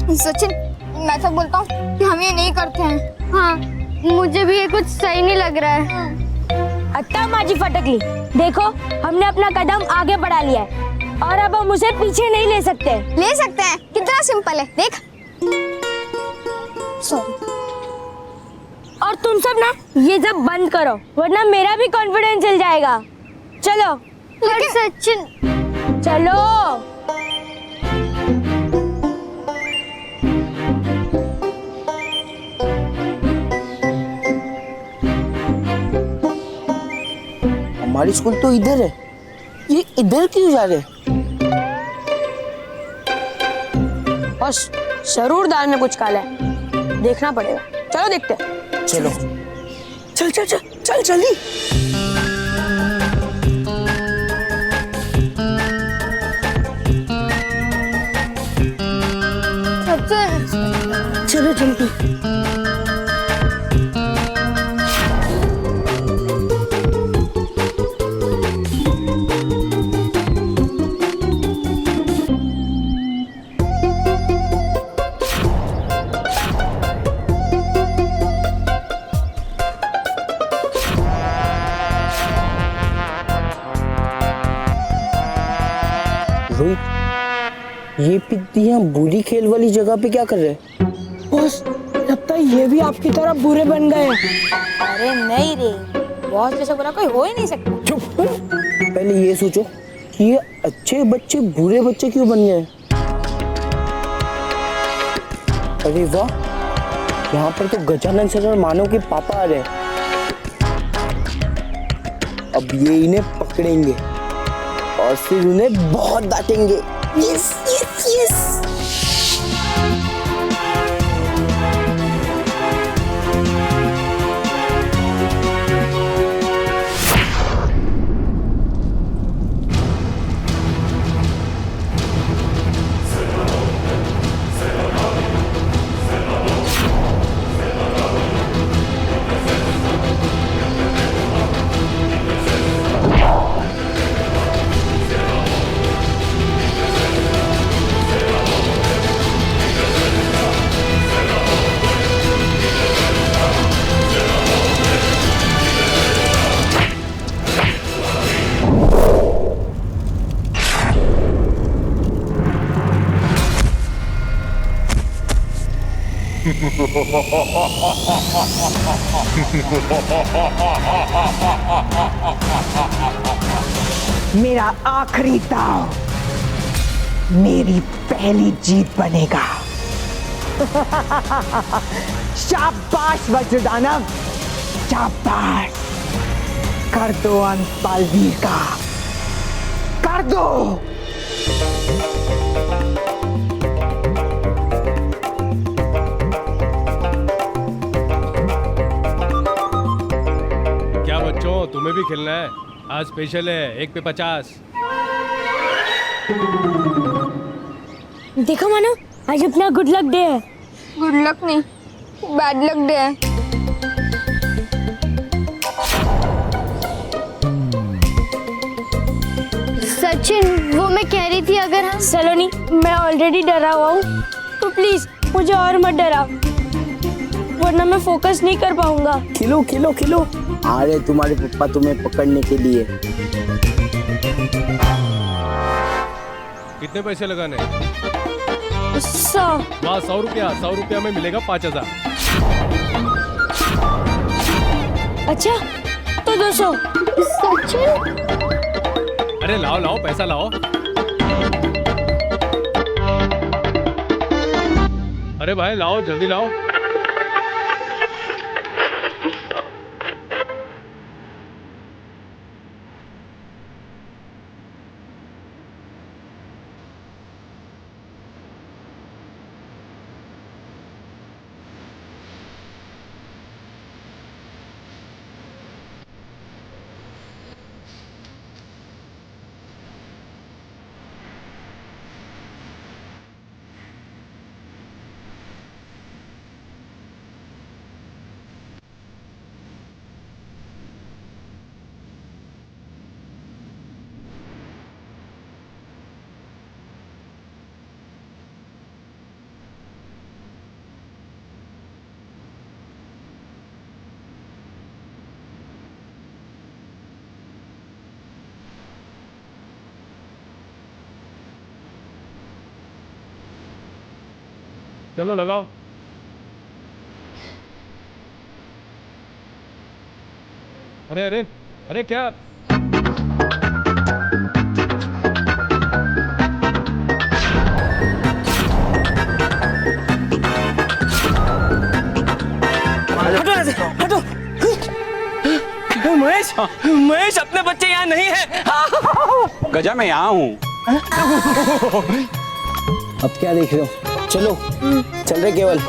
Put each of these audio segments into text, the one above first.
सचिन, मैं तो बोलता हूँ कि हम ये नहीं करते हैं। हाँ, मुझे भी ये कुछ सही नहीं लग रहा है। अत्ता माजी फटकली, देखो हमने अपना कदम आगे बढ़ा लिया है और अब हम उसे पीछे नहीं ले सकते। ले सकते हैं, कितना सिंपल है, देख। सॉरी। और तुम सब ना ये सब बंद करो, वरना मेरा भी कॉन्फिडेंस चल जाएगा। चलो। पर सचिन, चलो। हमारी स्कूल तो इधर है, ये इधर क्यों जा रहे? बस जरूर दान में कुछ काला है, देखना पड़ेगा। चलो देखते हैं। चलो चल चल चल चल जल्दी। सचिन, चलो जल्दी। रोहित, ये पिद्दियां बुरी खेल वाली जगह पे क्या कर रहे हैं? बॉस, लगता है ये भी आपकी तरह बुरे बन गए। अरे नहीं रे, बॉस जैसा बुरा कोई हो ही नहीं सकता। चुप। पहले ये सोचो कि ये अच्छे बच्चे बुरे बच्चे क्यों बन गए? अरे वाह, यहाँ पर तो गजानन सर और मानव के पापा आ रहे हैं। अब ये इन्हें पकड़ेंगे और फिर उन्हें बहुत डांटेंगे। Yes yes yes. मेरा आखिरी दाव मेरी पहली जीत बनेगा। शाबाश वज्रदानव, शाबाश। कर दो अंत बालवीर का, कर दो। क्या बच्चों, तुम्हें भी खेलना है? आज स्पेशल है, 1 पे 50। देखो मानो, आज अपना गुड लक डे है। गुड लक नहीं, बैड लक डे है। सचिन, वो मैं कह रही थी अगर हम सलोनी, मैं ऑलरेडी डरा हुआ हूँ, तो प्लीज मुझे और मत डराओ, वरना मैं फोकस नहीं कर पाऊंगा। खिलो खिलो खिलो। आ रहे तुम्हारे पप्पा तुम्हें पकड़ने के लिए। कितने पैसे लगाने? 100। वाह, 100 रुपया। 100 रुपया में मिलेगा 5000। अच्छा, तो 200। सचिन, अरे लाओ लाओ, पैसा लाओ। अरे भाई लाओ, जल्दी लाओ। चलो लगाओ। अरे अरे अरे क्या? हटो ऐसे, हटो। महेश, महेश अपने बच्चे यहाँ नहीं है। गजा मैं यहाँ हूँ। अब क्या देख रहे हो? चलो चल रहे केवल।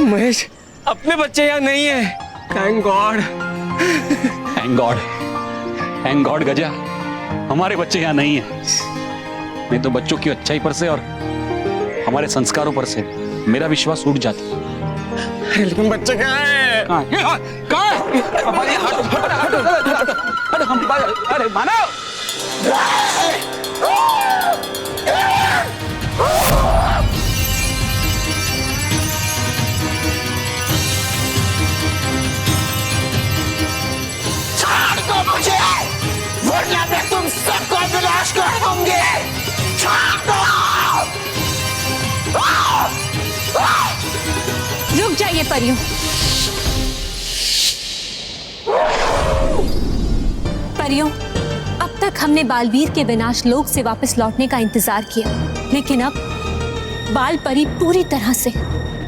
महेश अपने बच्चे यहाँ नहीं है। Thank God. Thank God, thank God गजा, हमारे बच्चे यहाँ नहीं है। नहीं तो बच्चों की अच्छाई पर से और हमारे संस्कारों पर से मेरा विश्वास उठ जाता। लेकिन बच्चे कहाँ हैं? कहाँ है? हमारे अरे हम अरे मानव वरना मैं तुम सबको विनाश कर दूंगी। रुक जाइए परियों। परियों, अब तक हमने बालवीर के विनाश लोक से वापस लौटने का इंतजार किया, लेकिन अब बाल परी पूरी तरह से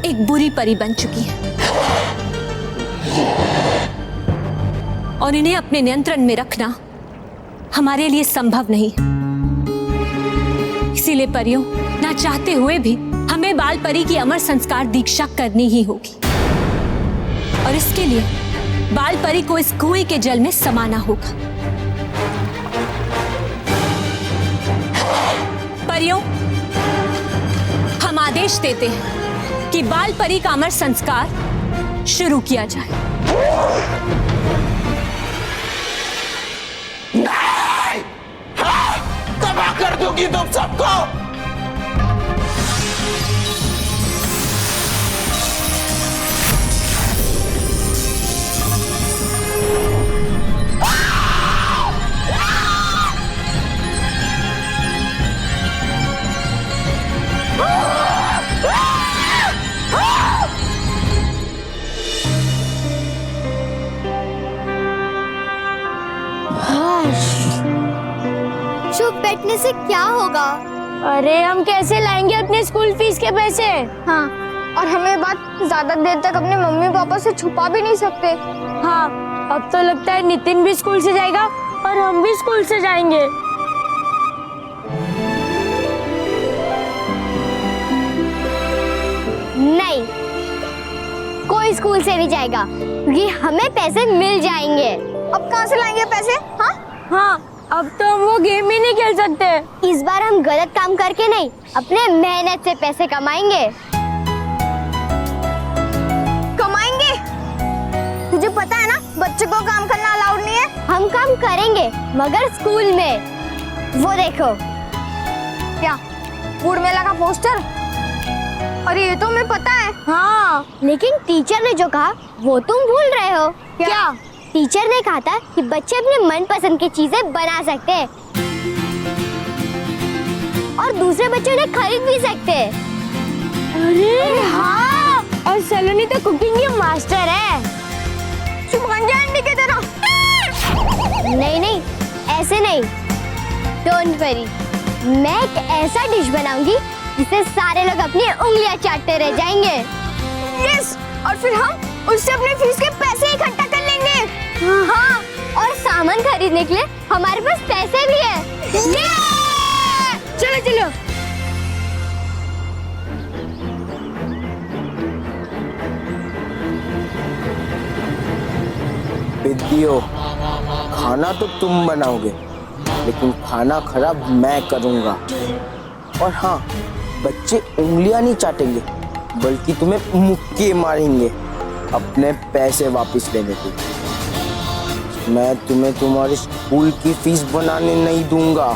एक बुरी परी बन चुकी है और इन्हें अपने नियंत्रण में रखना हमारे लिए संभव नहीं। इसीलिए परियों, ना चाहते हुए भी हमें बाल परी की अमर संस्कार दीक्षा करनी ही होगी और इसके लिए बाल परी को इस कुएं के जल में समाना होगा। परियों, हम आदेश देते हैं कि बाल परी का अमर संस्कार शुरू किया जाए। तबाह कर दूंगी तुम सबको। चुप बैठने से क्या होगा? अरे हम कैसे लाएंगे अपने स्कूल फीस के पैसे? हाँ, और हम ये बात ज्यादा देर तक अपने मम्मी पापा से छुपा भी नहीं सकते। हाँ, अब तो लगता है नितिन भी स्कूल से जाएगा और हम भी स्कूल से जाएंगे। नहीं, कोई स्कूल से नहीं जाएगा क्योंकि हमें पैसे मिल जाएंगे। अब कहाँ से लाएंगे पैसे? हाँ, हाँ, अब तो हम वो गेम ही नहीं खेल सकते। इस बार हम गलत काम करके नहीं, अपने मेहनत से पैसे कमाएंगे। कमाएंगे? तुझे पता है ना बच्चे को काम करना अलाउड नहीं है। हम काम करेंगे मगर स्कूल में। वो देखो। क्या? फूड मेला का पोस्टर? अरे ये तो हमें पता है। हाँ, लेकिन टीचर ने जो कहा वो तुम भूल रहे हो। क्या? टीचर ने कहा था कि बच्चे अपने मनपसंद की चीजें बना सकते हैं और दूसरे बच्चे उन्हें खरीद भी सकते हैं। अरे हाँ, और सलोनी तो कुकिंग की मास्टर है। चुप बन जा अंडी की तरह। नहीं नहीं, ऐसे नहीं। डोंट वरी, मैं एक ऐसा डिश बनाऊंगी जिसे सारे लोग अपनी उंगलियां चाटते रह जाएंगे। यस, और फिर हम उससे अपने फीस के पैसे इकट्ठा कर लेंगे। हाँ, और सामान खरीदने के लिए हमारे पास पैसे भी है। चलो चलो। विद्यो, खाना तो तुम बनाओगे लेकिन खाना खराब मैं करूंगा। और हाँ, बच्चे उंगलियां नहीं चाटेंगे बल्कि तुम्हें मुक्के मारेंगे अपने पैसे वापस लेने के लिए। मैं तुम्हें तुम्हारी स्कूल की फीस बनाने नहीं दूंगा।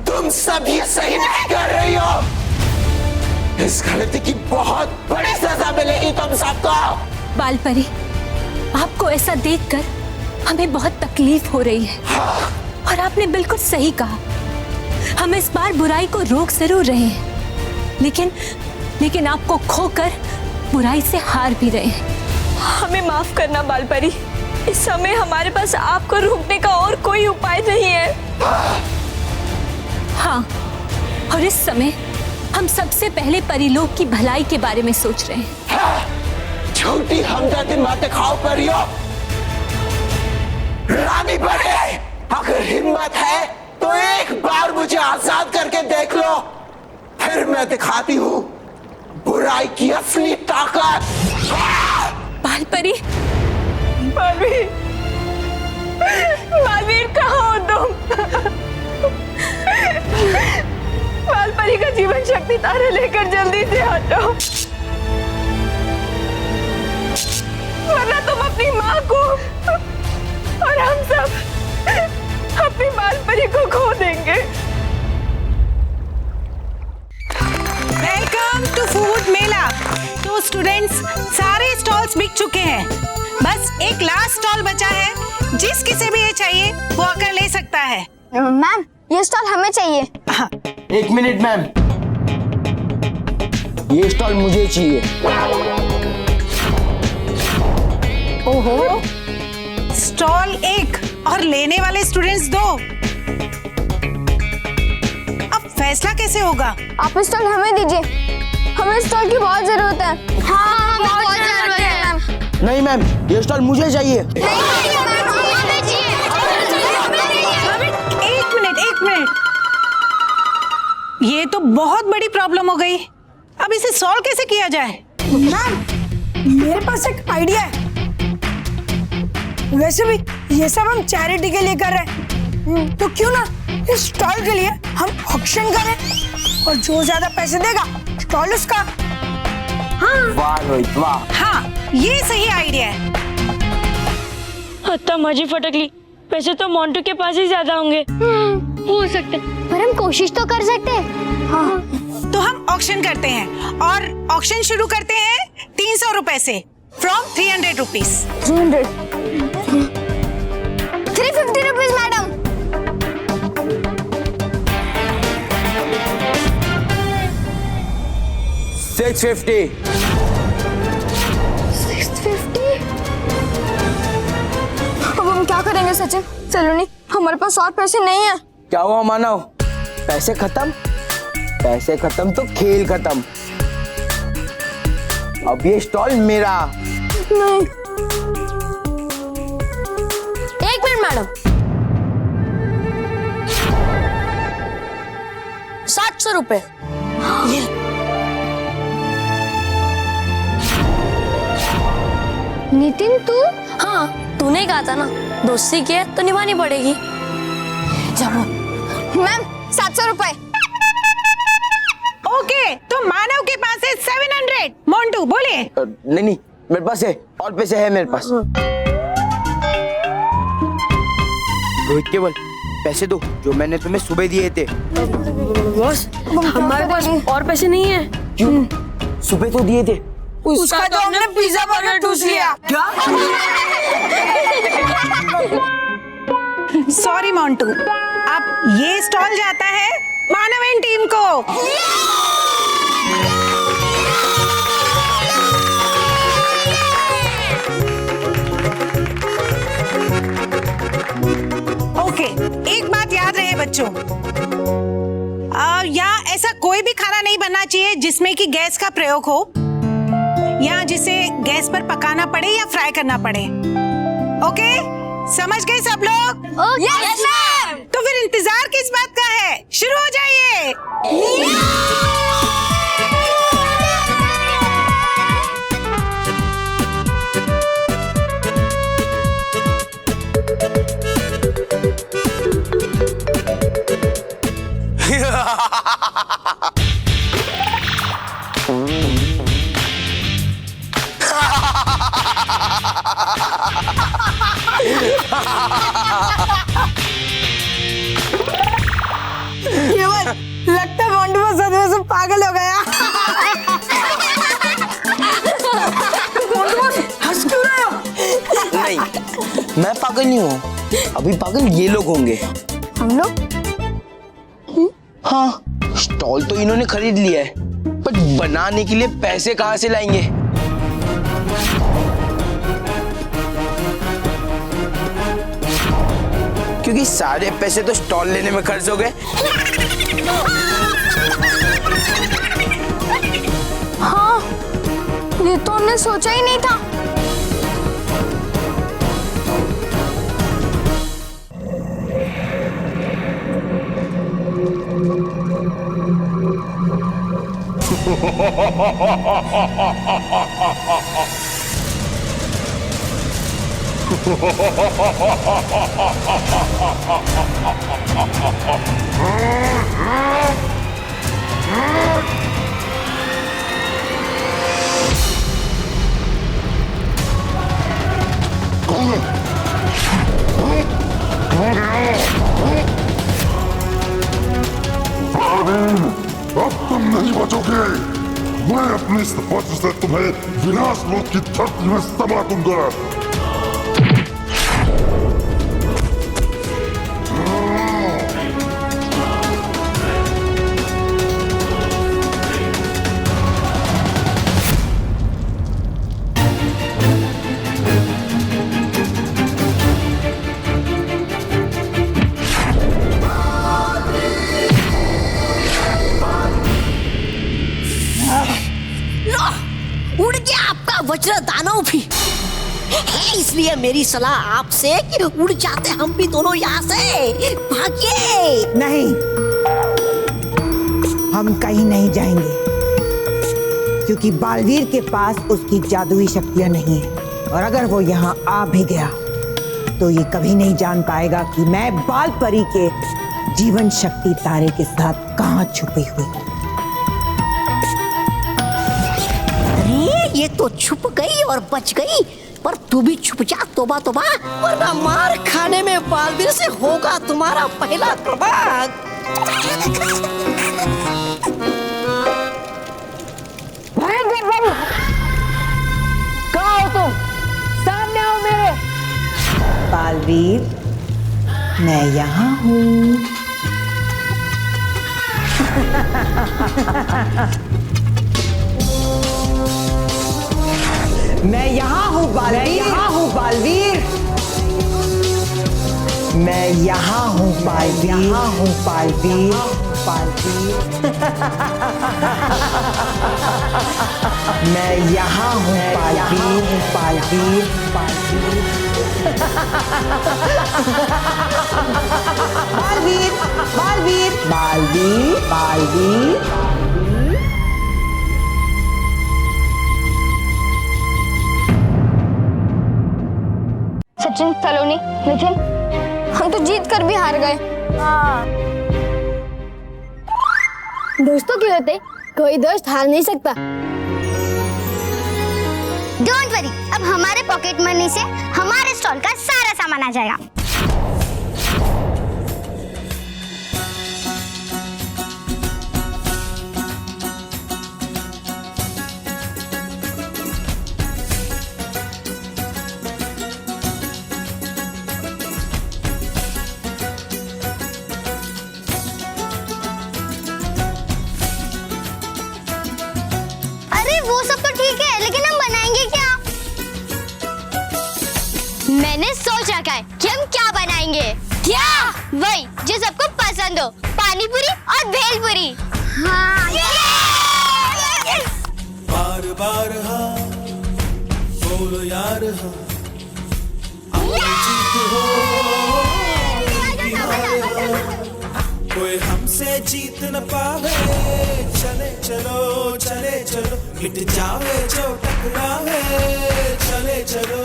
तुम तुम सब ये सही नहीं कर रही हो। इस गलती की बहुत बड़ी सजा मिलेगी तुम सबको। बाल परी, आपको ऐसा देखकर हमें बहुत तकलीफ हो रही है। और आपने बिल्कुल सही कहा, हम इस बार बुराई को रोक जरूर रहे हैं, लेकिन आपको खोकर बुराई से हार भी रहे हैं। हमें माफ करना बाल परी, इस समय हमारे पास आपको रोकने का और कोई उपाय नहीं है। हाँ, और इस समय हम सबसे पहले परिलोक की भलाई के बारे में सोच रहे हैं। छोटी हमदर्दी बातें खाओ परियो। रानी बने, अगर हिम्मत है तो एक बार मुझे आजाद करके देख लो, फिर मैं दिखाती हूँ बुराई की असली ताकत। बाल परी, बालवीर कहाँ हो तुम? बाल परी का जीवन शक्ति तारा लेकर जल्दी से हटो, वरना तुम अपनी माँ को और हम सब अपनी बाल परी को खो देंगे। वेलकम टू फूड मेला। तो स्टूडेंट्स, सारे स्टॉल्स बिक चुके हैं, बस एक लास्ट स्टॉल बचा है। जिस किसी भी ये चाहिए वो आकर ले सकता है। मैम, ये स्टॉल हमें चाहिए। हाँ, एक मिनट मैम, ये स्टॉल मुझे चाहिए। ओहो, स्टॉल एक और लेने वाले स्टूडेंट्स 2। अब फैसला कैसे होगा? आप स्टॉल हमें दीजिए, हमें स्टॉल की बहुत जरूरत है। हाँ, बहुत जरूरत है मैम। नहीं मैम, ये स्टॉल मुझे चाहिए। एक मिनट, ये तो बहुत बड़ी प्रॉब्लम हो गई। अब इसे सॉल्व कैसे किया जाए? मैम, मेरे पास एक आइडिया है। वैसे भी ये सब हम चैरिटी के लिए कर रहे हैं, तो क्यों ना इस स्टॉल के लिए हम ऑक्शन करें और जो ज्यादा पैसे देगा स्टॉल उसका। वाह रोहित वाह। हाँ, ये सही आइडिया है। हत्ता माझी फटकली, पैसे तो मोंटू के पास ही ज्यादा होंगे। हो सकता है, पर हम कोशिश तो कर सकते हैं। हाँ। तो हम ऑक्शन करते हैं और ऑक्शन शुरू करते हैं 300 रुपए से, फ्रॉम 300 रुपीज। 350 rupees madam. 650। 650। अब हम क्या करेंगे सचिन? सलोनी, हमारे पास और पैसे नहीं है। क्या हुआ मानव, पैसे खत्म? पैसे खत्म तो खेल खत्म। अब ये स्टॉल मेरा। नहीं। एक मिनट मैडम, 700 रुपए। नितिन, तू? हाँ, तूने कहा था ना, दोस्ती की है तो निभानी पड़ेगी। जाओ। मैम, 700 रुपए। ओके, तो मानव के पास है 700। मोंटू बोलिए। नहीं, मेरे पास है, और पैसे है मेरे पास। रोहित केवल पैसे दो जो मैंने तुम्हें सुबह दिए थे। बॉस, हमारे पास और पैसे नहीं है। क्यों? सुबह तो दिए थे। उसका तो हमने पिज्जा बर्गर ठूस लिया। क्या? सॉरी मोंटू, अब ये स्टॉल जाता है मानव एंड टीम को। ओके, एक बात याद रहे बच्चों, यहाँ ऐसा कोई भी खाना नहीं बनना चाहिए जिसमें कि गैस का प्रयोग हो, या जिसे गैस पर पकाना पड़े या फ्राई करना पड़े। ओके, समझ गए सब लोग? Yes ma'am. तो फिर इंतजार किस बात का है? शुरू हो जाइए। केवल पागल हो गया। हंस क्यों रहे हो? नहीं, मैं पागल नहीं हूँ, अभी पागल ये लोग होंगे। हम लोग? हाँ, स्टॉल तो इन्होंने खरीद लिया है, पर बनाने के लिए पैसे कहाँ से लाएंगे? क्योंकि सारे पैसे तो स्टॉल लेने में खर्च हो गए। हाँ, ये तो हमने सोचा ही नहीं था। अब तुम नहीं बचोगे। मैं अपने इस वज्र से तुम्हें विनाश लोक की धरती में समा दूंगा। उड़ गया आपका वज्र दानव भी। इसलिए मेरी सलाह आपसे कि उड़ जाते हम भी दोनों यहाँ से। भागिए। नहीं, हम कहीं नहीं जाएंगे, क्योंकि बालवीर के पास उसकी जादुई शक्तियां नहीं है, और अगर वो यहाँ आ भी गया तो ये कभी नहीं जान पाएगा कि मैं बाल परी के जीवन शक्ति तारे के साथ कहाँ छुपी हुई। ये तो छुप गई और बच गई, पर तू भी छुप जा। तोबा तोबा, वरना मार खाने में बालवीर से होगा तुम्हारा पहला तबाक। कहाँ हो तुम? सामने आओ मेरे। बालवीर, मैं यहाँ हूँ। मैं यहाँ हूँ बालवीर, यहाँ हूँ बालवीर, मैं यहाँ हूँ बालवीर, यहाँ हूँ बालवीर, बालवीर। मैं यहाँ हूँ बालवीर, बालवीर, बालवीर। बालवीर, बालवीर, बालवीर, बालवीर। सचिन, सलोनी, मिथुन, हम तो जीत कर भी हार गए। दोस्तों के होते कोई दोस्त हार नहीं सकता। डोंट वरी, अब हमारे पॉकेट मनी से हमारे स्टॉल का सारा सामान आ जाएगा। वो सब तो ठीक है, लेकिन हम बनाएंगे क्या? मैंने सोच रखा है कि हम क्या बनाएंगे। क्या? वही जो सबको पसंद हो, पानी पूरी और भेलपूरी। हाँ, बार बार हाँ बोलो यार हाँ, कोई हमसे जीत न पावे। चले चलो चले चलो, मिट जावे जो टकरावे। चले चलो।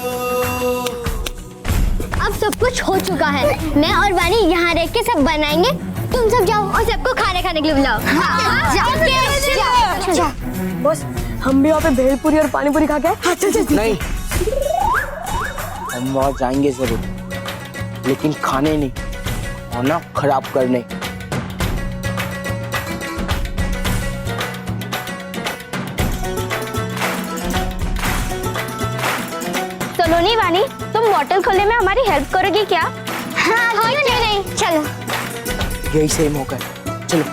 अब सब कुछ हो चुका है, मैं और वानी यहाँ रह के सब बनाएंगे। तुम सब जाओ और सबको खाने खाने के लिए बुलाओ। जाओ। बस हम भी वहाँ पे भेलपूरी और पानीपूरी खा के। नहीं, हम वहाँ जाएंगे जरूर, लेकिन खाने नहीं, खाना खराब करने। टोनी वानी, तुम बॉटल खोलने में हमारी हेल्प करोगी क्या? हाँ क्यों नहीं, चलो। यही सही मौका है, चलो।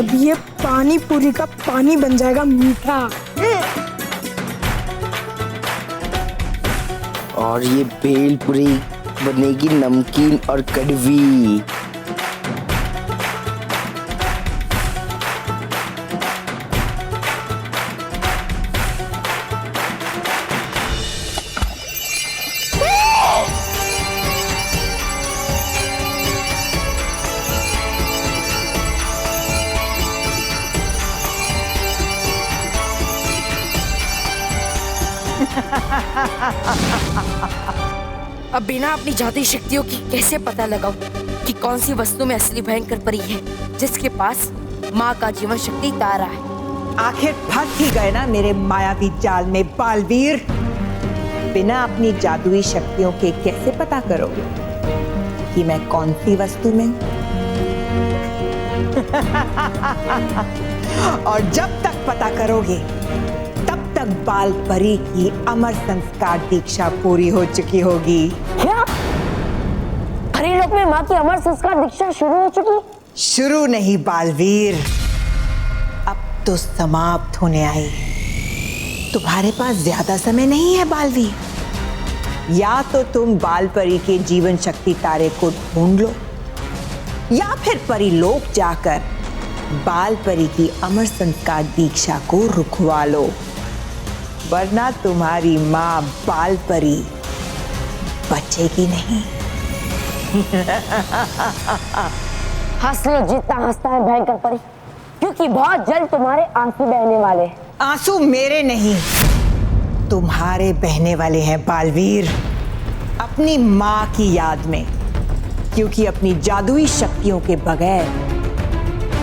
अब ये पानी पूरी का पानी बन जाएगा मीठा। और ये भेलपुरी बनेगी नमकीन और कड़वी। अब बिना अपनी जादुई शक्तियों की कैसे पता लगाऊं कि कौन सी वस्तु में असली भयंकर परी है जिसके पास माँ का जीवन शक्ति तारा है। आखिर फंस ही गए ना मेरे मायावी जाल में बालवीर। बिना अपनी जादुई शक्तियों के कैसे पता करोगे कि मैं कौन सी वस्तु में हूं? और जब तक पता करोगे तब तक बाल परी की अमर संस्कार दीक्षा पूरी हो चुकी होगी। क्या? परी लोक में माँ की अमर संस्कार दीक्षा शुरू हो चुकी? शुरू नहीं बालवीर, अब तो समाप्त होने आई। तुम्हारे पास ज्यादा समय नहीं है बालवीर। या तो तुम बाल परी के जीवन शक्ति तारे को ढूंढ लो या फिर परीलोक जाकर बाल परी की अमर संस्कार दीक्षा को रुकवा लो, वरना तुम्हारी माँ बाल परी बचेगी नहीं। हंस लो जितना हंसता है भयंकर परी, क्योंकि बहुत जल्द तुम्हारे आंसू बहने वाले। आंसू मेरे नहीं तुम्हारे बहने वाले हैं बालवीर, अपनी माँ की याद में, क्योंकि अपनी जादुई शक्तियों के बगैर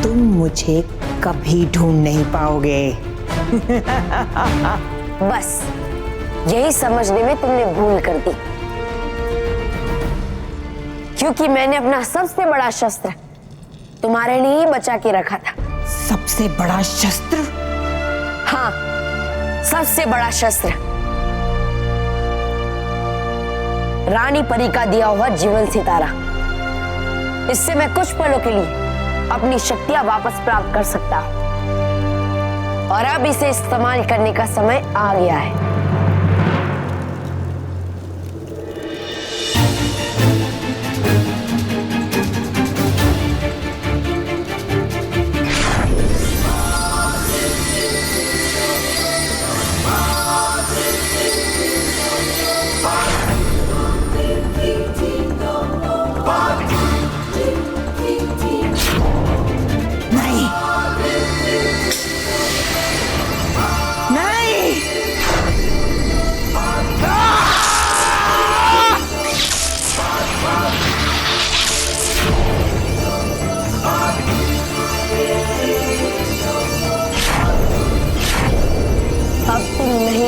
तुम मुझे कभी ढूंढ नहीं पाओगे। बस यही समझने में तुमने भूल कर दी, क्योंकि मैंने अपना सबसे बड़ा शस्त्र तुम्हारे लिए ही बचा के रखा था। सबसे बड़ा शस्त्र? हाँ, सबसे बड़ा शस्त्र, रानी परी का दिया हुआ जीवन सितारा। इससे मैं कुछ पलों के लिए अपनी शक्तियां वापस प्राप्त कर सकता हूं, और अब इसे इस्तेमाल करने का समय आ गया है।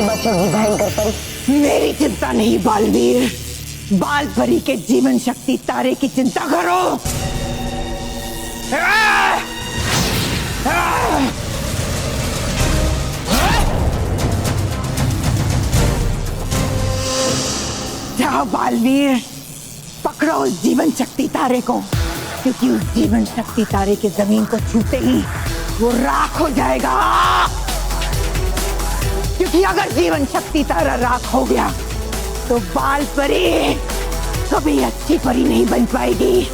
बचोगी भयंकर परी। मेरी चिंता नहीं बालवीर, बाल परी के जीवन शक्ति तारे की चिंता करो। जाओ बालवीर, पकड़ो उस जीवन शक्ति तारे को, क्योंकि उस जीवन शक्ति तारे के जमीन को छूते ही वो राख हो जाएगा। क्योंकि अगर जीवन शक्ति तारा राख हो गया तो बाल परी कभी अच्छी परी नहीं बन पाएगी।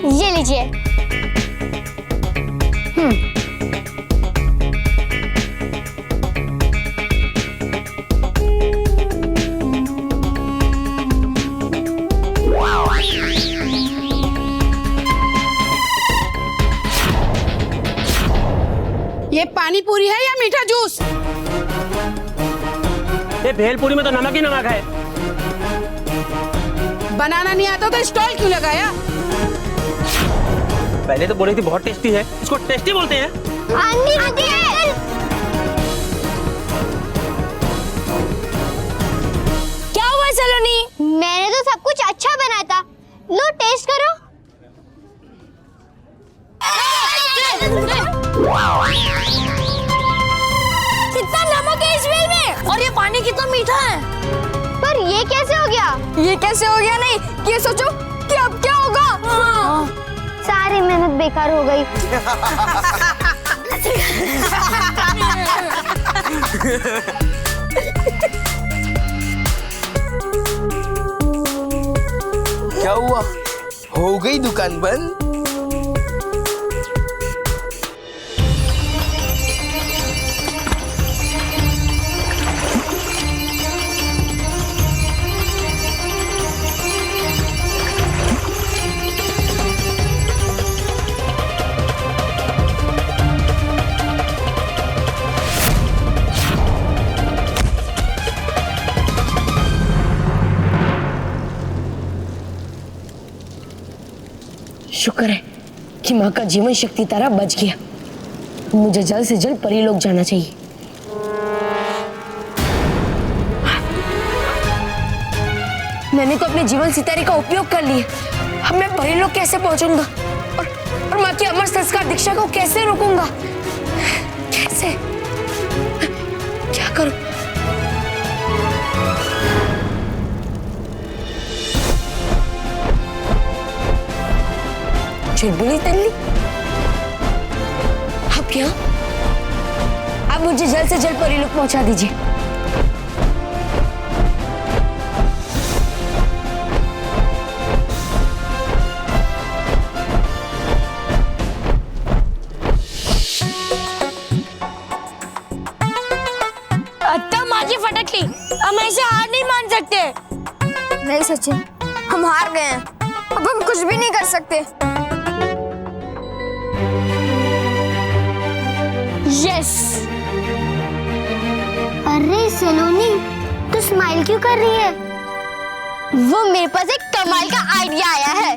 ये लीजिए। पानी पूरी है या मीठा जूस? ये भेलपुरी में तो नमक ही नमक है। बनाना नहीं आता तो स्टॉल क्यों लगाया? पहले तो बोली थी बहुत टेस्टी है, इसको टेस्टी बोलते हैं। क्या हुआ सलोनी? मैंने तो सब कुछ अच्छा बनाया था, लो टेस्ट करो। कितना नमक है इस वेल में, और ये पानी कितना मीठा है। पर ये कैसे हो गया? ये कैसे हो गया नहीं, ये सोचो कि अब क्या होगा। सारी मेहनत बेकार हो गई। क्या हुआ, हो गई दुकान बंद? शुक्र है कि माँ का जीवन शक्ति तारा बच गया। मुझे जल्द से जल्द परीलोक जाना चाहिए। मैंने तो अपने जीवन सितारे का उपयोग कर लिया, अब मैं परीलोक कैसे पहुंचूंगा और माँ की अमर संस्कार दीक्षा को कैसे रोकूंगा? कैसे, क्या करूं? चुलबुली तल्ली, अब क्या? आप मुझे जल्द से जल्द परीलोक पहुंचा दीजिए। अत्ता माझी फटकली, हम ऐसे हार नहीं मान सकते। नहीं सचिन, हम हार गए हैं, अब हम कुछ भी नहीं कर सकते। यस। अरे सलोनी, तू स्माइल क्यों कर रही है? वो मेरे पास एक कमाल का आइडिया आया है।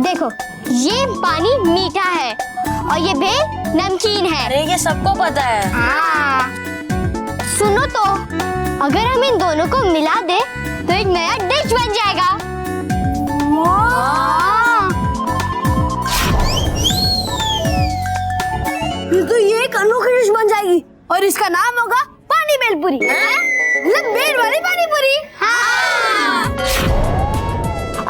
देखो, ये पानी मीठा है और ये भेल नमकीन है। अरे ये सबको पता है। हाँ। सुनो तो, अगर हम इन दोनों को मिला दे तो एक नया डिश बन जाएगा। तो ये एक अनोखी डिश बन जाएगी और इसका नाम होगा पानी भेलपुरी। मतलब भेल वाली पानी पूरी। हाँ।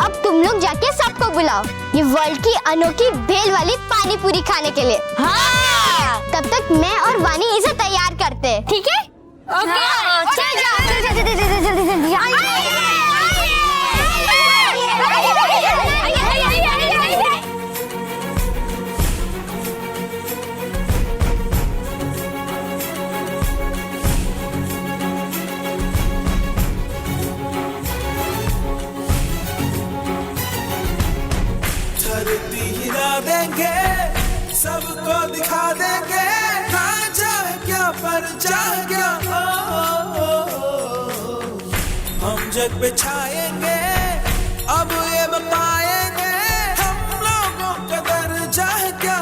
अब तुम लोग जाके सबको बुलाओ ये वर्ल्ड की अनोखी भेल वाली पानी पूरी खाने के लिए। हाँ। तब तक मैं और वानी इसे तैयार करते हैं, ठीक है? ओके। चल जाओ, जल्दी धरती हिला देंगे, सबको दिखा देंगे, हाँ चाहे क्या पर चाहे क्या, हम जग पे छाएंगे, अब ये बताएंगे, हम लोगों का दर्जा है क्या,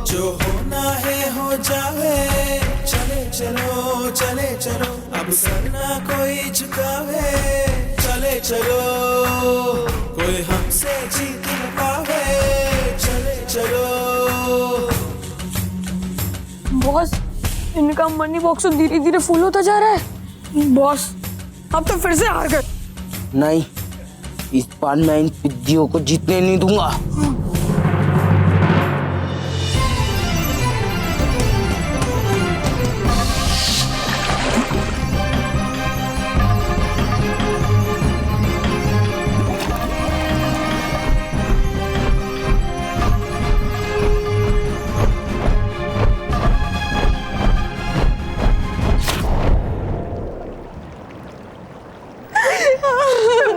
जो होना है हो जाए, चले चलो चले चलो, अब सर ना कोई झुकावे, चले चलो कोई हमसे जीत न पावे, चले चलो। बॉस, इनका मनी बॉक्स धीरे धीरे फुल होता जा रहा है। बॉस, अब तो फिर से हार गए। नहीं, इस बार मैं इन पिद्दियों को जीतने नहीं दूंगा।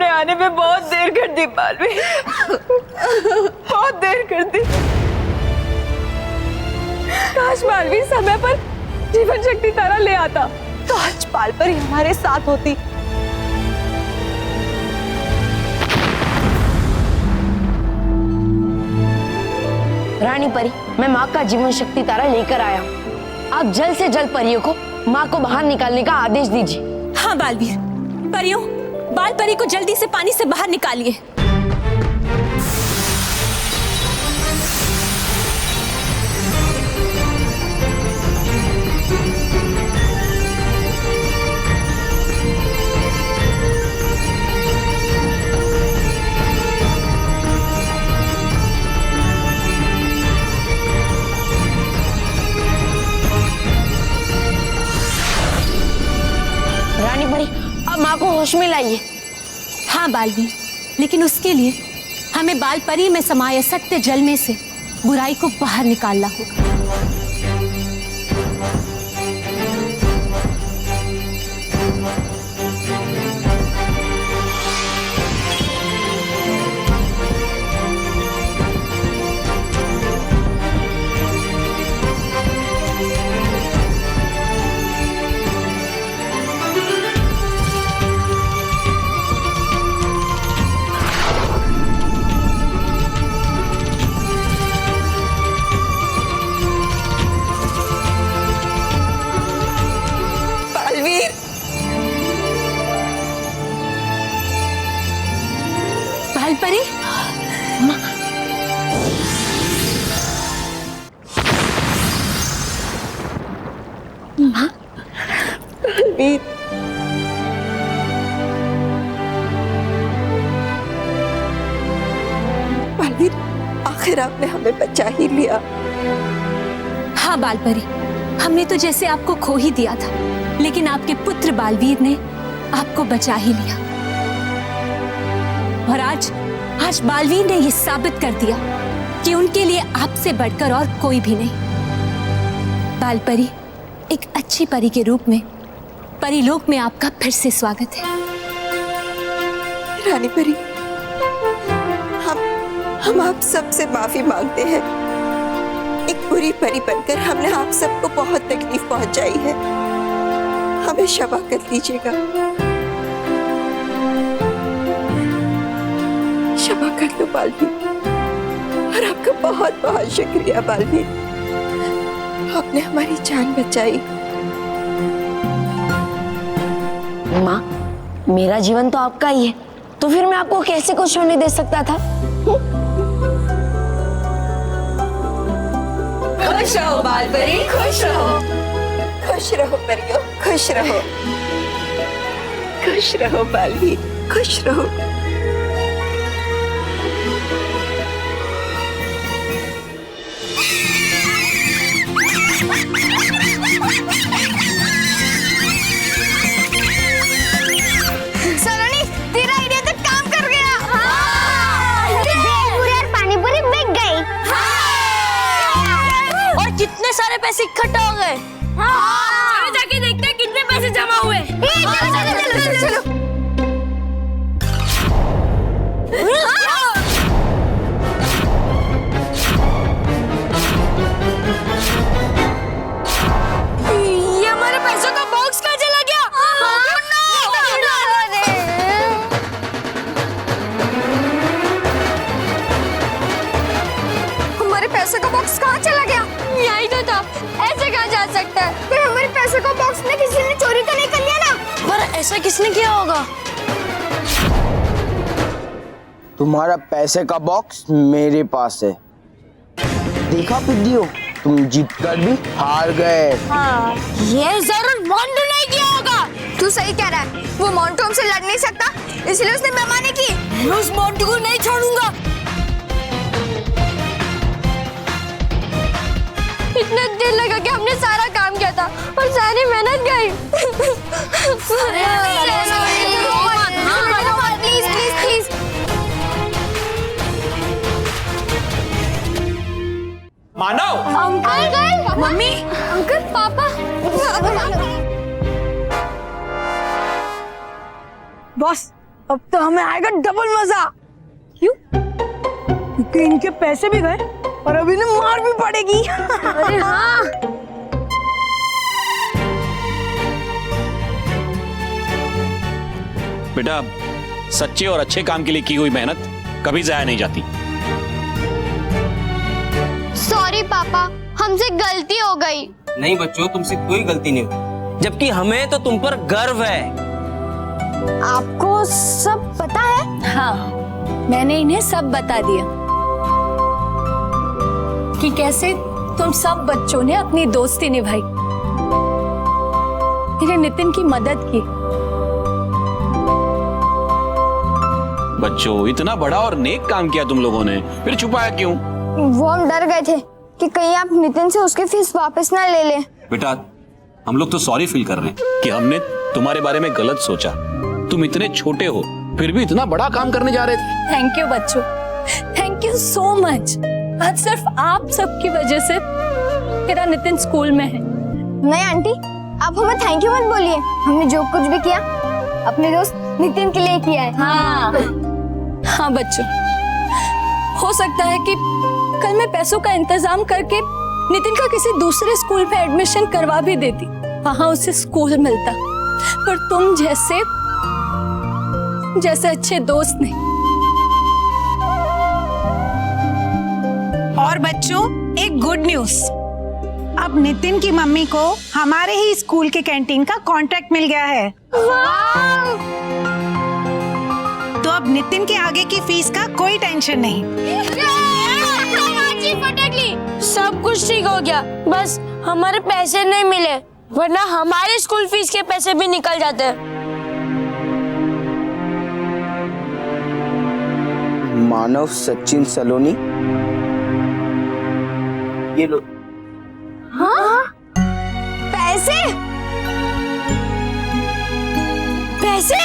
आने में बहुत देर कर दी मालवी, बहुत देर कर दी। काश मालवी समय पर जीवन शक्ति तारा ले आता तो आज पाल पर ही हमारे साथ होती। रानी परी, मैं माँ का जीवन शक्ति तारा लेकर आया हूँ। आप जल्द से जल्द परियों को माँ को बाहर निकालने का आदेश दीजिए। हाँ बालवीर, परियों, बाल परी को जल्दी से पानी से बाहर निकालिए। रानी परी, अब माँ को होश में लाइए। हाँ बालवीर, लेकिन उसके लिए हमें बाल परी में समाये सत्य जल में से बुराई को बाहर निकालना होगा। बाल परी, माँ, बलवीर, बलवीर, आखिर आपने हमें बचा ही लिया। हाँ बाल परी, हमने तो जैसे आपको खो ही दिया था, लेकिन आपके पुत्र बालवीर ने आपको बचा ही लिया। और आज बालवीर ने यह साबित कर दिया कि उनके लिए आपसे बढ़कर और कोई भी नहीं। बाल परी, एक अच्छी परी के रूप में परीलोक में आपका फिर से स्वागत है। रानी परी, हम आप सबसे माफी मांगते हैं। एक बुरी परी बनकर हमने आप सबको बहुत तकलीफ पहुंचाई है। हमें क्षमा कर दीजिएगा। क्षमा कर दो बालवीर, और आपका बहुत बहुत शुक्रिया बालवीर, आपने हमारी जान बचाई। माँ, मेरा जीवन तो आपका ही है, तो फिर मैं आपको कैसे कुछ होने दे सकता था? खुश रहो बाल परी, खुश रहो। खुश रहो परियों, खुश रहो। खुश रहो बालवीर, खुश रहो। सलोनी, तेरा आइडिया तो काम कर गया। हाँ। भेलपुरी और पानीपुरी बिक गई। हाँ। और कितने सारे पैसे इकट्ठा हो गए। हाँ। चलो जाके देखते हैं कितने पैसे जमा हुए। चलो। ये हमारे पैसों का बॉक्स कहाँ चला गया? हमारे पैसे का बॉक्स कहाँ चला गया? यही तो था, ऐसे कहाँ जा सकता है? फिर हमारे पैसे का बॉक्स ने किसी ने चोरी तो नहीं कर लिया ना? पर ऐसा किसने किया होगा? तुम्हारा पैसे का बॉक्स मेरे पास है। देखा पिद्दियो, तुम जीत कर भी हार गए। ये जरूर मोंटू नहीं किया होगा। तू सही कह रहा है, वो मोंटू हमसे लड़ नहीं सकता, इसलिए उसने बेईमानी की। मैं उस मोंटू को नहीं छोड़ूंगा। इतना दिल लगा के हमने सारा काम किया था और सारी मेहनत गई। Please please please. Manav, uncle, mummy, uncle, पापा। बॉस, अब तो हमें आएगा डबल मजा। क्यों? क्योंकि इनके पैसे भी गए और अभी इन्हें मार भी पड़ेगी। अरे हाँ। बेटा, सच्चे और अच्छे काम के लिए की हुई मेहनत कभी जाया नहीं जाती। सॉरी पापा, हमसे गलती हो गई। नहीं बच्चों, तुमसे कोई गलती नहीं हुई, जबकि हमें तो तुम पर गर्व है। आपको सब पता है? हाँ, मैंने इन्हें सब बता दिया कि कैसे तुम सब बच्चों ने अपनी दोस्ती निभाई, मेरे नितिन की मदद की। बच्चों, इतना बड़ा और नेक काम किया तुम लोगों ने, फिर छुपाया क्यों? वो हम डर गए थे कि कहीं आप नितिन से उसकी फीस वापस ना ले ले। बेटा, हम लोग तो सॉरी फील कर रहे हैं कि हमने तुम्हारे बारे में गलत सोचा। तुम इतने छोटे हो फिर भी इतना बड़ा काम करने जा रहे थे। थैंक यू बच्चों, थैंक यू सो मच। आज सिर्फ आप सबकी वजह से मेरा नितिन स्कूल में है। नहीं आंटी, आप हमें थैंक यू मत बोलिए। हमने जो कुछ भी किया अपने दोस्त नितिन के लिए किया है। हाँ हाँ बच्चों, हो सकता है कि कल मैं पैसों का इंतजाम करके नितिन का किसी दूसरे स्कूल में एडमिशन करवा भी देती, वहां उसे स्कूल मिलता, पर तुम जैसे अच्छे दोस्त नहीं। और बच्चों, एक गुड न्यूज, अब नितिन की मम्मी को हमारे ही स्कूल के कैंटीन का कॉन्ट्रैक्ट मिल गया है। तो अब नितिन के आगे की फीस का कोई टेंशन नहीं। सब कुछ ठीक हो गया, बस हमारे पैसे नहीं मिले, वरना हमारे स्कूल फीस के पैसे भी निकल जाते। मानव सचिन सलोनी, ये लो। हाँ? पैसे? पैसे?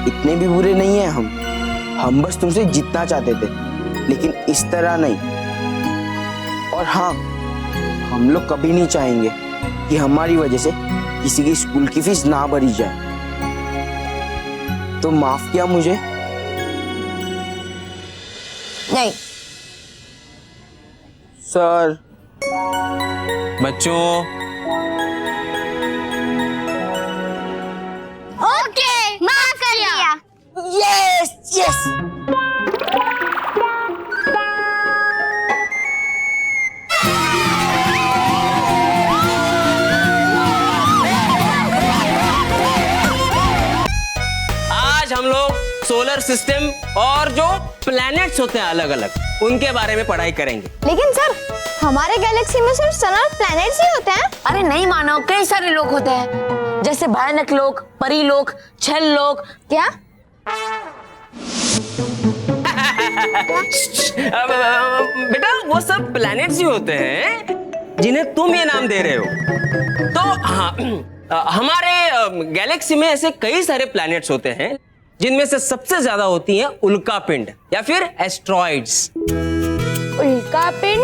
इतने भी बुरे नहीं हैं हम बस तुमसे जीतना चाहते थे, लेकिन इस तरह नहीं। और हाँ, हम लोग कभी नहीं चाहेंगे कि हमारी वजह से किसी की स्कूल की फीस ना भरी जाए, तो माफ किया मुझे? नहीं सर। बच्चों, ओके, माफ कर दिया। Yes yes. आज हम लोग सोलर सिस्टम और जो प्लैनेट्स होते हैं अलग अलग, उनके बारे में पढ़ाई करेंगे। लेकिन सर, हमारे गैलेक्सी में सिर्फ सन और प्लैनेट्स ही होते हैं। अरे नहीं मानव, कई सारे लोग होते हैं, जैसे भयानक लोग, परी लोग, छल लोग। क्या? बेटा, वो सब प्लैनेट्स ही होते हैं जिन्हें तुम ये नाम दे रहे हो। तो हाँ, हमारे गैलेक्सी में ऐसे कई सारे प्लैनेट्स होते हैं जिनमें से सबसे ज्यादा होती हैं उल्का पिंड या फिर एस्ट्रॉइड्स। उल्का पिंड?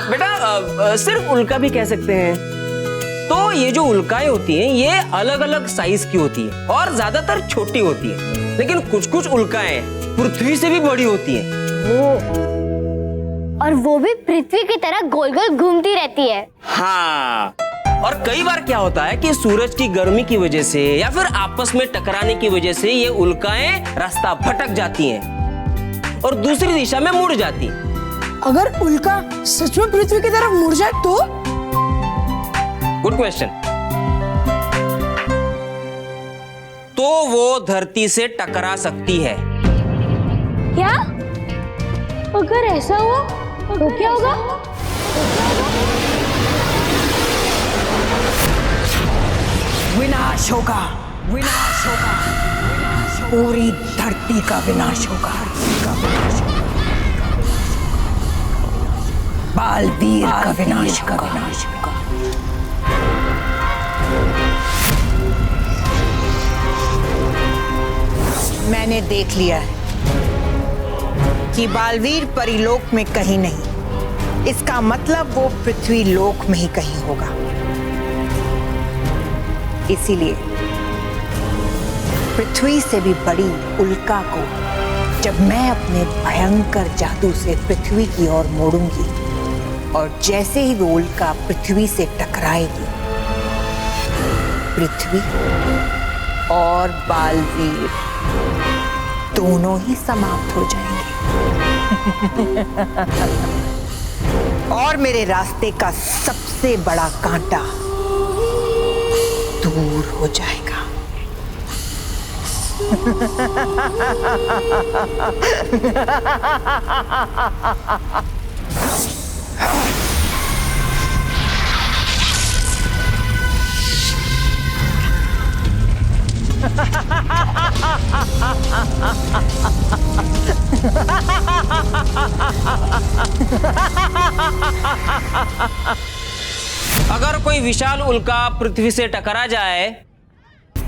बेटा, सिर्फ उल्का भी कह सकते हैं। तो ये जो उल्काएं होती हैं ये अलग अलग साइज की होती है और ज्यादातर छोटी होती है, लेकिन कुछ कुछ उल्काएं पृथ्वी से भी बड़ी होती हैं। और वो भी पृथ्वी की तरह गोल गोल घूमती रहती है। हाँ, और कई बार क्या होता है कि सूरज की गर्मी की वजह से या फिर आपस में टकराने की वजह से ये उल्काएं रास्ता भटक जाती हैं और दूसरी दिशा में मुड़ जाती हैं। अगर उल्का सच में पृथ्वी की तरफ मुड़ जाए तो? Good question. तो वो धरती से टकरा सकती है। क्या? अगर ऐसा हुआ तो क्या होगा? विनाश होगा, विनाश होगा, पूरी धरती का विनाश होगा, बालवीर का विनाश होगा। मैंने देख लिया है कि बालवीर परिलोक में कहीं नहीं, इसका मतलब वो पृथ्वी लोक में ही कहीं होगा। इसीलिए पृथ्वी से भी बड़ी उल्का को जब मैं अपने भयंकर जादू से पृथ्वी की ओर मोड़ूंगी और जैसे ही वो उल्का पृथ्वी से टकराएगी, पृथ्वी और बालवीर दोनों ही समाप्त हो जाएंगे और मेरे रास्ते का सबसे बड़ा कांटा दूर हो जाएगा। अगर कोई विशाल उल्का पृथ्वी से टकरा जाए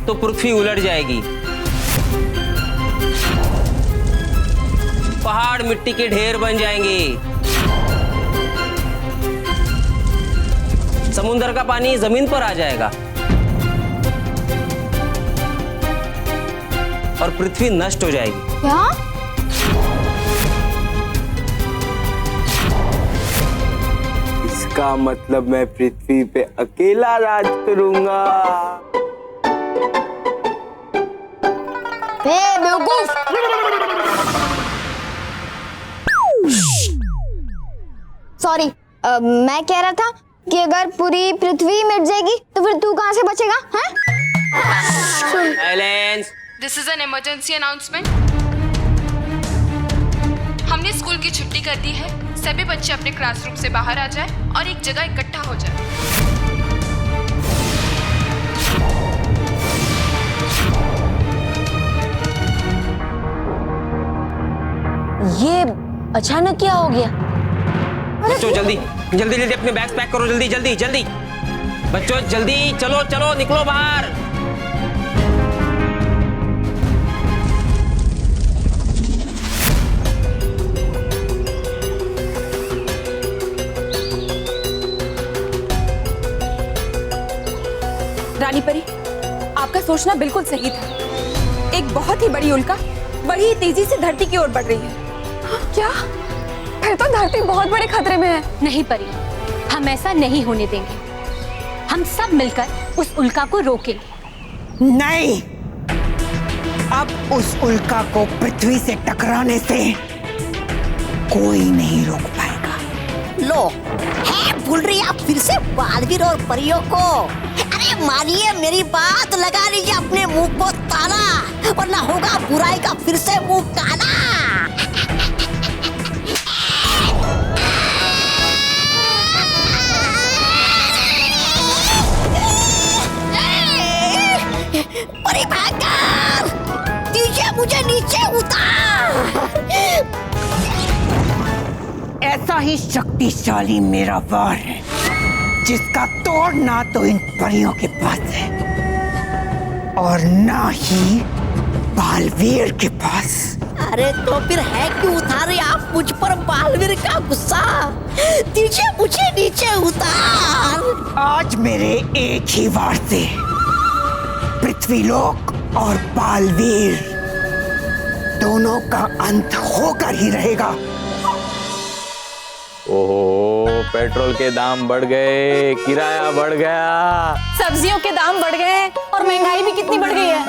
तो पृथ्वी उलट जाएगी, पहाड़ मिट्टी के ढेर बन जाएंगे, समुद्र का पानी जमीन पर आ जाएगा और पृथ्वी नष्ट हो जाएगी। क्या? इसका मतलब मैं पृथ्वी पे अकेला राज करूंगा। बेवकूफ! सॉरी, मैं कह रहा था कि अगर पूरी पृथ्वी मिट जाएगी तो फिर तू कहाँ से बचेगा? हैं? Silence. This is an emergency announcement. हमने स्कूल की छुट्टी कर दी है। सभी बच्चे अपने क्लासरूम से बाहर आ जाएं और एक जगह इकट्ठा हो जाएं। ये अचानक क्या हो गया? बच्चों जल्दी जल्दी जल्दी अपने बैग्स पैक करो, जल्दी जल्दी जल्दी। बच्चों जल्दी चलो चलो, निकलो बाहर। रानी परी, आपका सोचना बिल्कुल सही था। एक बहुत ही बड़ी उल्का बड़ी तेजी से धरती की ओर बढ़ रही है। क्या? फिर तो धरती बहुत बड़े खतरे में है। नहीं परी, हम ऐसा नहीं होने देंगे। हम सब मिलकर उस उल्का को रोकेंगे। नहीं, अब उस उल्का को पृथ्वी से टकराने से कोई नहीं रोक पाएगा। लो, है भूल रही आप फिर से बालवीर और परियों को? अरे मानिए मेरी बात, लगा लीजिए अपने मुंह को ताला, वरना होगा बुराई का फिर से मुंह काला। परी भागकर दीजिए मुझे नीचे उतार। ऐसा ही शक्तिशाली मेरा वार है जिसका तोड़ ना तो इन परियों के पास है और ना ही बालवीर के पास। अरे तो फिर है क्यों उतारे आप मुझ पर बालवीर का गुस्सा? दीजिए मुझे नीचे उतार। आज मेरे एक ही वार से पृथ्वीलोक और बालवीर दोनों का अंत होकर ही रहेगा। ओहो, पेट्रोल के दाम बढ़ गए, किराया बढ़ गया, सब्जियों के दाम बढ़ गए और महंगाई भी कितनी बढ़ गई है।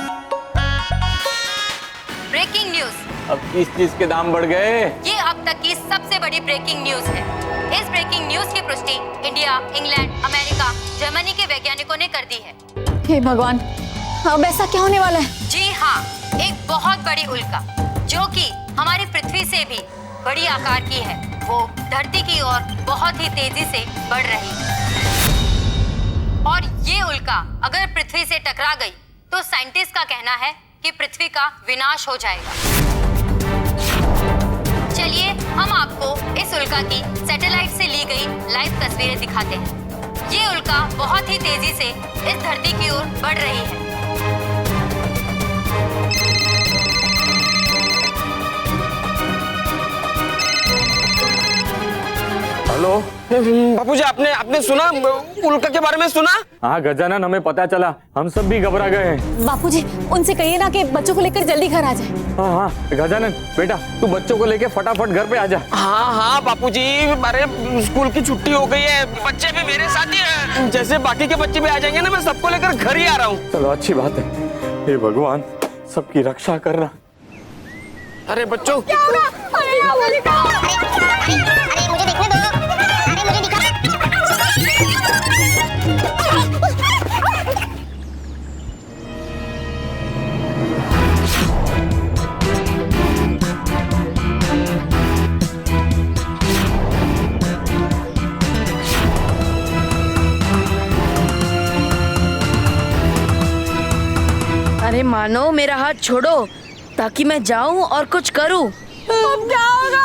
Breaking news. अब किस चीज के दाम बढ़ गए? ये अब तक की सबसे बड़ी ब्रेकिंग न्यूज है। इस ब्रेकिंग न्यूज की पुष्टि इंडिया, इंग्लैंड, अमेरिका, जर्मनी के वैज्ञानिकों ने कर दी है। हे भगवान, अब ऐसा क्या होने वाला है? जी हाँ, एक बहुत बड़ी उल्का जो कि हमारी पृथ्वी से भी बड़ी आकार की है, वो धरती की ओर बहुत ही तेजी से बढ़ रही है। और ये उल्का अगर पृथ्वी से टकरा गई तो साइंटिस्ट का कहना है कि पृथ्वी का विनाश हो जाएगा। चलिए हम आपको इस उल्का की सैटेलाइट से ली गई लाइव तस्वीरें दिखाते हैं। ये उल्का बहुत ही तेजी से इस धरती की ओर बढ़ रही है। हेलो, बापूजी आपने सुना उल्का के बारे में सुना? हाँ गजानन, हमें पता चला, हम सब भी घबरा गए हैं। बापूजी उनसे कहिए ना कि बच्चों को लेकर जल्दी घर आ जाए। हाँ हाँ गजानन बेटा, तू बच्चों को लेके फटाफट घर पे आ जा। हाँ बापूजी, अरे स्कूल की छुट्टी हो गई है, बच्चे भी मेरे साथ ही हैं। जैसे बाकी के बच्चे भी आ जाएंगे ना, मैं सबको लेकर घर ही आ रहा हूँ। चलो अच्छी बात है, हे भगवान सबकी रक्षा करना। अरे बच्चों क्या होगा? अरे मुझे देखने दो। अरे मुझे दिखा। अरे मानो, मेरा हाथ छोड़ो ताकि मैं जाऊं और कुछ करूं। अब क्या होगा?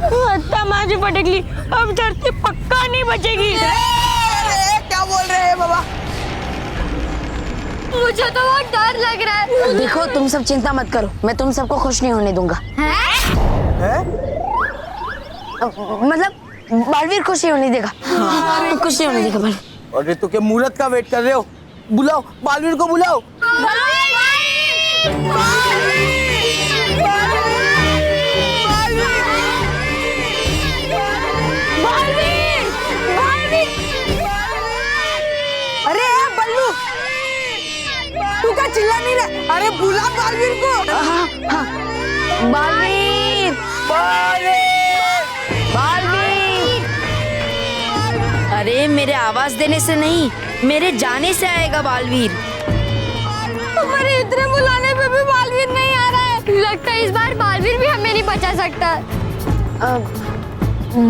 हत्ता माजी पटकली, अब धरती पक्का नहीं बचेगी। क्या बोल रहे हैं बाबा? मुझे तो बहुत डर लग रहा है। देखो तुम सब चिंता मत करो, मैं तुम सबको खुश नहीं होने दूंगा। मतलब बालवीर खुश नहीं होने देगा। खुश नहीं होने देगा बालवीर। अरे तो क्या मुहूर्त का वेट कर रहे हो? बुलाओ बालवीर को, बुलाओ। अरे बल्लू, तू क्या चिल्ला नहीं रहा? अरे बुला बालवीर को। हाँ बालवीर, बालवीर। अरे मेरे आवाज देने से नहीं, मेरे जाने से आएगा बालवीर। हमारे इतने बुलाने पे भी बालवीर नहीं आ रहा है। लगता है इस बार बालवीर भी हमें नहीं बचा सकता।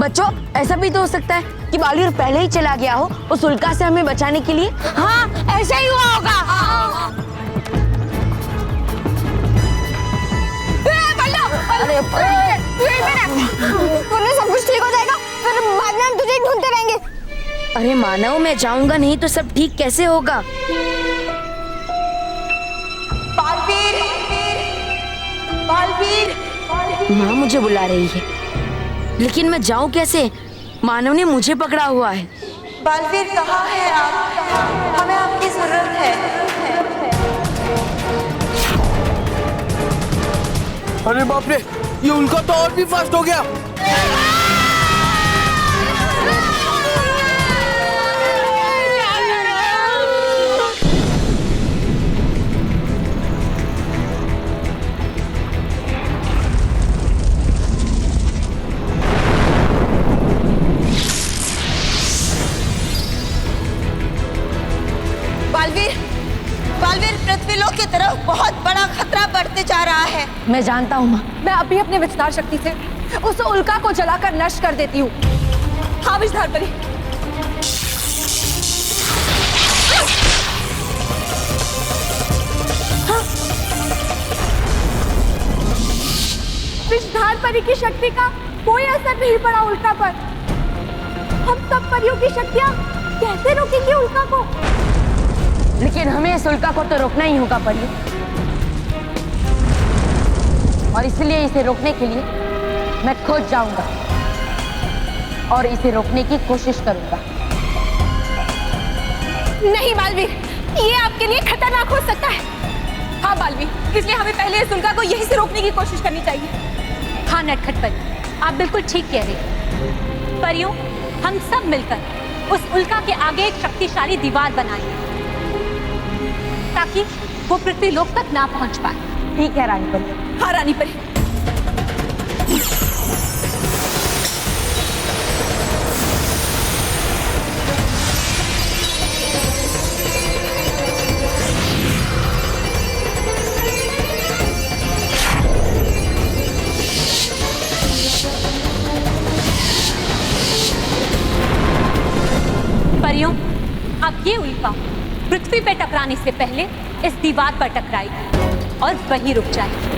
बच्चों, ऐसा भी तो हो सकता है कि बालवीर पहले ही चला गया हो उस उल्का से हमें बचाने के लिए। हाँ, ऐसा ही हुआ होगा। अरे सब कुछ ठीक हो जाएगा, फिर बाद में हम तुझे ढूंढते रहेंगे। अरे मानव, मैं जाऊंगा नहीं तो सब ठीक कैसे होगा? बालवीर, बालवीर। माँ मुझे बुला रही है, लेकिन मैं जाऊं कैसे? मानव ने मुझे पकड़ा हुआ है। बालवीर कहाँ है आप? हमें आपकी जरूरत है। अरे बाप रे, ये उल्का तो और भी फास्ट हो गया। बालवीर, पृथ्वीलोक की तरफ बहुत बड़ा खतरा बढ़ते जा रहा है। मैं जानता हूँ माँ। मैं अभी अपने विस्तार शक्ति से उस उल्का को जलाकर नष्ट कर देती हूँ। हाँ विस्तार परी। विषधार परी की शक्ति का कोई असर नहीं पड़ा उल्का पर। हम सब परियों की शक्तियाँ कैसे रोकेंगे उल्का को? लेकिन हमें इस उल्का को तो रोकना ही होगा परियों, और इसलिए इसे रोकने के लिए मैं खुद जाऊंगा और इसे रोकने की कोशिश करूंगा। नहीं बालवीर, ये आपके लिए खतरनाक हो सकता है। हाँ बालवीर, इसलिए हमें पहले इस उल्का को यहीं से रोकने की कोशिश करनी चाहिए। हाँ नटखट परी, आप बिल्कुल ठीक कह रही हैं। परियों, हम सब मिलकर उस उल्का के आगे एक शक्तिशाली दीवार बनाएंगे ताकि वो पृथ्वी लोक तक ना पहुंच पाए। ठीक है रानी परी। हाँ रानी परी। परियों, अब ये उल्का पृथ्वी पे टकराने से पहले इस दीवार पर टकराएगी और वहीं रुक जाएगी।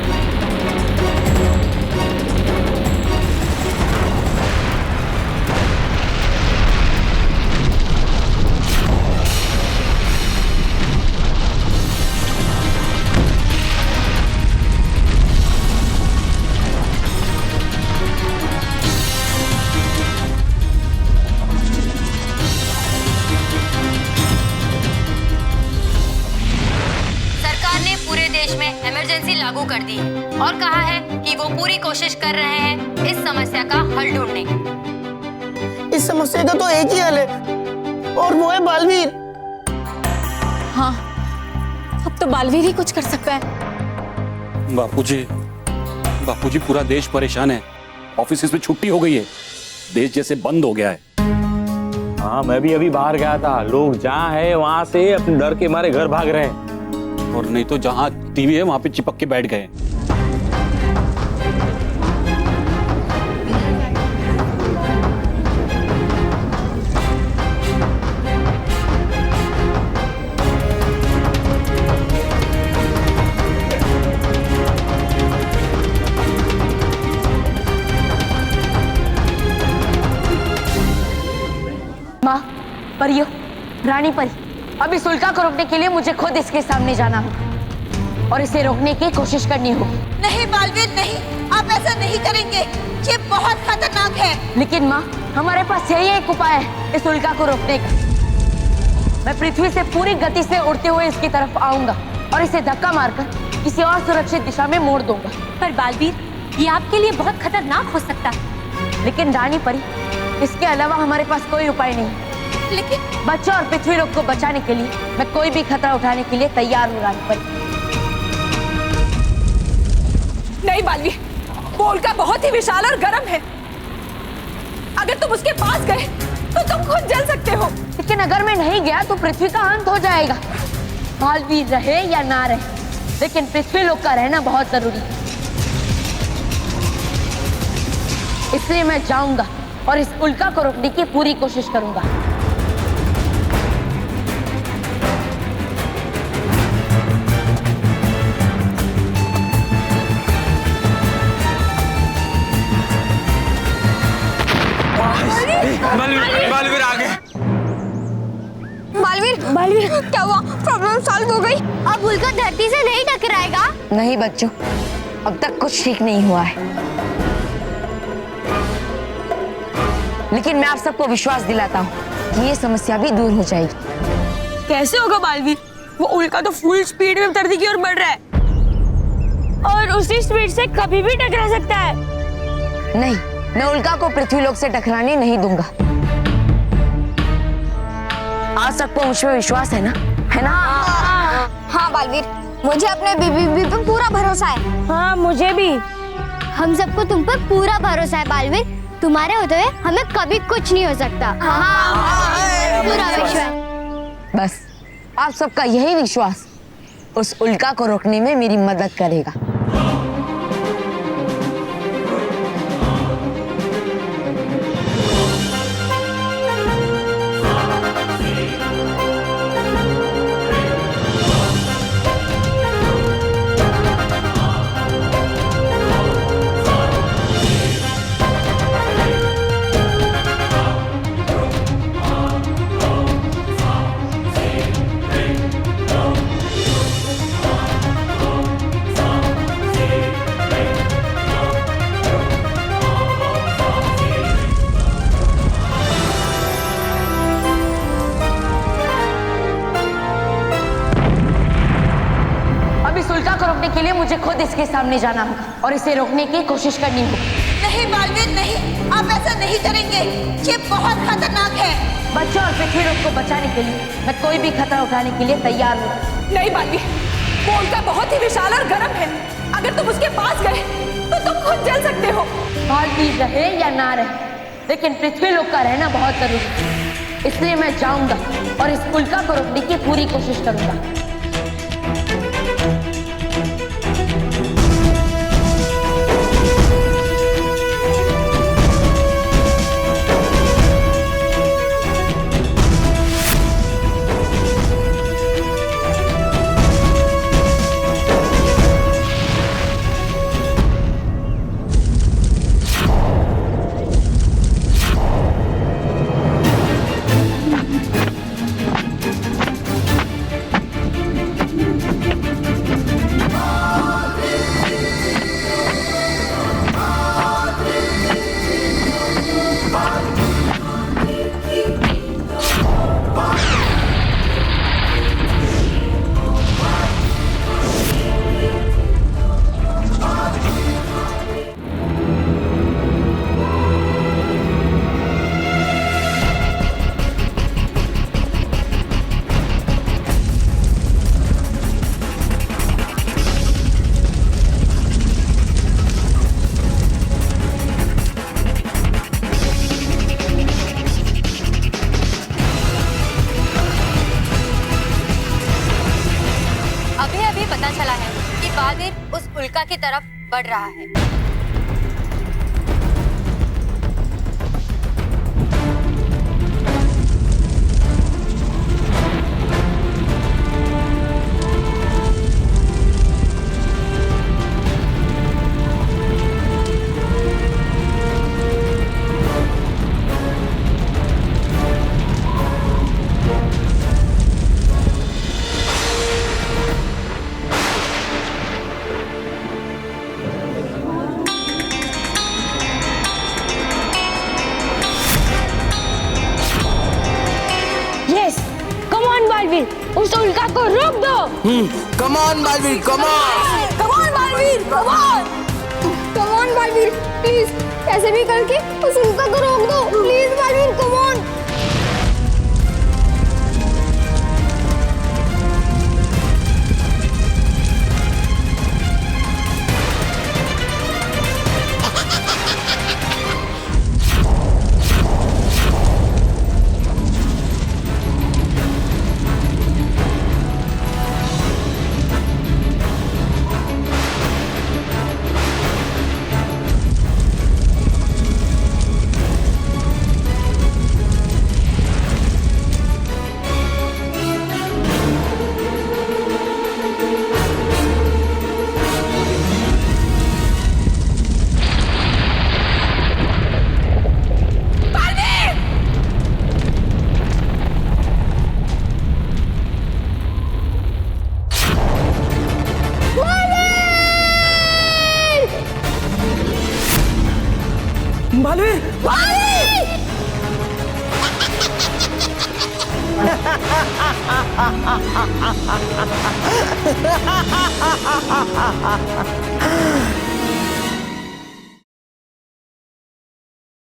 लागू कर दी है और कहा है कि वो पूरी कोशिश कर रहे हैं इस समस्या का हल ढूंढने की। इस समस्या का तो एक ही हल है और वो है बालवीर। हाँ, अब तो बालवीर ही कुछ कर सकता है। बापूजी पूरा देश परेशान है। ऑफिस में छुट्टी हो गई है, देश जैसे बंद हो गया है। हाँ, मैं भी अभी बाहर गया था। लोग जहाँ है वहां से अपने डर के मारे घर भाग रहे हैं। और नहीं तो जहाँ टीवी है वहां पे चिपक के बैठ गए। माँ, परियो, रानी परी, अब इस उल्का को रोकने के लिए मुझे खुद इसके सामने जाना होगा और इसे रोकने की कोशिश करनी होगी। नहीं बालवीर नहीं, आप ऐसा नहीं करेंगे, ये बहुत खतरनाक है। लेकिन माँ, हमारे पास यही एक उपाय है इस उल्का को रोकने का। मैं पृथ्वी से पूरी गति से उड़ते हुए इसकी तरफ आऊंगा और इसे धक्का मारकर किसी और सुरक्षित दिशा में मोड़ दूंगा। पर बालवीर, ये आपके लिए बहुत खतरनाक हो सकता है। लेकिन रानी परी, इसके अलावा हमारे पास कोई उपाय नहीं। लेकिन बच्चों और पृथ्वी लोग को बचाने के लिए मैं कोई भी खतरा उठाने के लिए तैयार हूँ रानी परी। नहीं बालवीर, वो उल्का बहुत ही विशाल और गर्म है। अगर तुम उसके पास गए तो तुम खुद जल सकते हो। लेकिन अगर मैं नहीं गया तो पृथ्वी का अंत हो जाएगा। बालवीर रहे या ना रहे, लेकिन पृथ्वी लोग का रहना बहुत जरूरी है। इसलिए मैं जाऊंगा और इस उल्का को रोकने की पूरी कोशिश करूंगा। बालवीर आ गए। बालवीर, क्या हुआ? प्रॉब्लम सॉल्व हो गई? अब उल्का धरती से नहीं टकराएगा? नहीं बच्चों, अब तक कुछ ठीक नहीं हुआ है, लेकिन मैं आप सबको विश्वास दिलाता हूँ कि ये समस्या भी दूर हो जाएगी। कैसे होगा बालवीर? वो उल्का तो फुल स्पीड में धरती की ओर बढ़ रहा है और उसी स्पीड से कभी भी टकरा सकता है। नहीं, मैं उल्का को पृथ्वी लोक से टकराने नहीं दूंगा। आप सबको मुझ पे विश्वास है ना? है ना? हाँ बालवीर, मुझे अपने बीबी पे पूरा भरोसा है। हाँ, मुझे भी। हम सबको तुम पर पूरा भरोसा है बालवीर। तुम्हारे होते हुए हमें कभी कुछ नहीं हो सकता। पूरा विश्वास। बस आप सबका यही विश्वास उस उल्का को रोकने में मेरी मदद करेगा। के लिए मुझे खुद इसके सामने जाना होगा और इसे रोकने की कोशिश करनी होगी। नहीं बालवीर नहीं, आप ऐसा नहीं करेंगे, ये बहुत खतरनाक है। बच्चों और पृथ्वी लोग को बचाने के लिए मैं कोई भी खतरा उठाने के लिए तैयार हूँ। नहीं बालवीर, वो उल्का बहुत ही विशाल और गर्म है। अगर तुम उसके पास गए तो तुम खुद जल सकते हो। बालवीर रहे या ना रहे, लेकिन पृथ्वी लोग का रहना बहुत जरूरी है। इसलिए मैं जाऊंगा और इस उल्का को रोकने की पूरी कोशिश करूंगा। बालवीर उस उल्का की तरफ बढ़ रहा है। उस उल्का को रोक दो। Come on Baalveer, come on. Come on Baalveer, come on. Come on Baalveer, please कैसे भी करके उस उल्का को रोक दो। Please Baalveer, come on. Baalveer